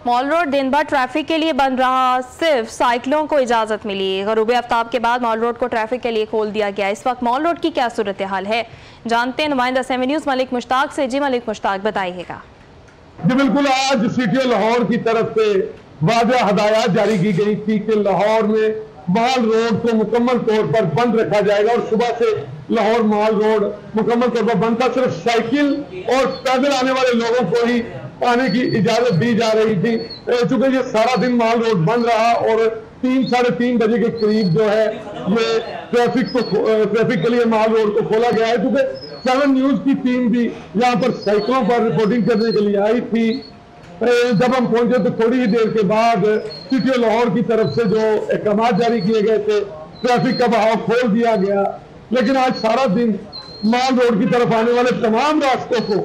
Mall road दिन भर traffic के लिए बंद रहा, सिर्फ साइकिलों को इजाजत मिली। गरूबे आफ्ताब के बाद मॉल रोड को ट्रैफिक के लिए खोल दिया गया। इस वक्त मॉल रोड की क्या सूरत हाल है, जानते हैं नुमाइंदा सेवन न्यूज़ मलिक मुश्ताक से। जी मलिक मुश्ताक, बताइएगा। जी बिल्कुल, आज सिटी लाहौर की तरफ से वाज़ेह हदायत जारी की गई थी कि लाहौर में मॉल रोड को मुकम्मल तौर पर बंद रखा जाएगा और सुबह से लाहौर मॉल रोड मुकम्मल तौर पर बंद था। सिर्फ साइकिल और पैदल आने वाले लोगों को ही आने की इजाजत दी जा रही थी। चूंकि ये सारा दिन मॉल रोड बंद रहा और 3-3:30 बजे के करीब जो है ये ट्रैफिक के लिए मॉल रोड को खोला गया है। क्योंकि 7 न्यूज़ की टीम भी यहाँ पर साइकिलों पर रिपोर्टिंग करने के लिए आई थी। जब हम पहुंचे तो थोड़ी ही देर के बाद सिटी लाहौर की तरफ से जो अहकाम जारी किए गए थे, ट्रैफिक का बहाव खोल दिया गया। लेकिन आज सारा दिन मॉल रोड की तरफ आने वाले तमाम रास्तों को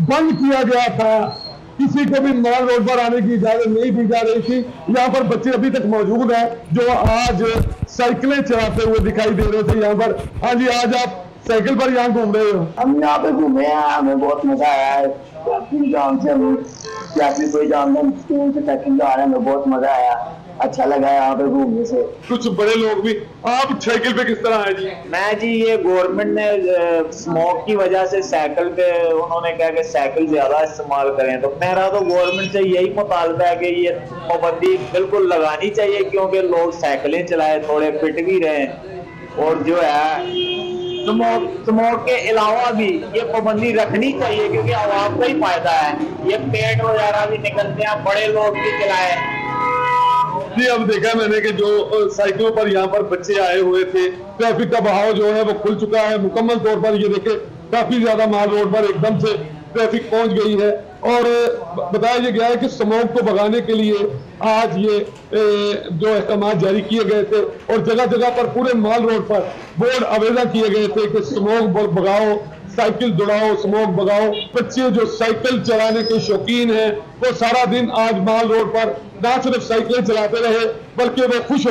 बंद किया गया था। किसी को भी मॉल रोड पर आने की इजाजत नहीं दी जा रही थी। यहाँ पर बच्चे अभी तक मौजूद हैं जो आज साइकिलें चलाते हुए दिखाई दे रहे थे यहाँ पर। हाँ जी, आज आप साइकिल पर यहाँ घूम रहे हो? हम यहाँ पे घूमे हैं, हमें बहुत मजा आया है। ट्रैफिक जाम से कोई जाम नहीं, स्कूल से ट्रैफिक जा रहे हैं, हमें बहुत मजा आया, अच्छा लगा यहाँ पे घूमने से। कुछ बड़े लोग भी। आप साइकिल पे किस तरह आए जी? मैं जी, ये गवर्नमेंट ने स्मोक की वजह से साइकिल पे उन्होंने कहा कि साइकिल ज्यादा इस्तेमाल करें, तो मेरा तो गवर्नमेंट से यही मुतालबा है कि ये पाबंदी बिल्कुल लगानी चाहिए, क्योंकि लोग साइकिलें चलाए, थोड़े फिट भी रहे। और जो है स्मोक के अलावा भी ये पाबंदी रखनी चाहिए, क्योंकि आवाम का ही फायदा है। ये पेट वगैरह भी निकलते हैं, बड़े लोग भी चलाए। जी, अब देखा मैंने कि जो साइकिलों पर यहाँ पर बच्चे आए हुए थे, ट्रैफिक का बहाव जो है वो खुल चुका है मुकम्मल तौर पर। ये देखे काफी ज्यादा मॉल रोड पर एकदम से ट्रैफिक पहुंच गई है। और बताया गया है कि स्मोक को भगाने के लिए आज ये जो अहकाम जारी किए गए थे और जगह जगह पर पूरे मॉल रोड पर बोर्ड आवेदन किए गए थे कि स्मोक भगाओ, साइकिल दौड़ाओ, स्मोक भगाओ। बच्चे जो साइकिल चलाने के शौकीन हैं वो सारा दिन आज मॉल रोड पर ना सिर्फ साइकिलें चलाते रहे बल्कि वो खुश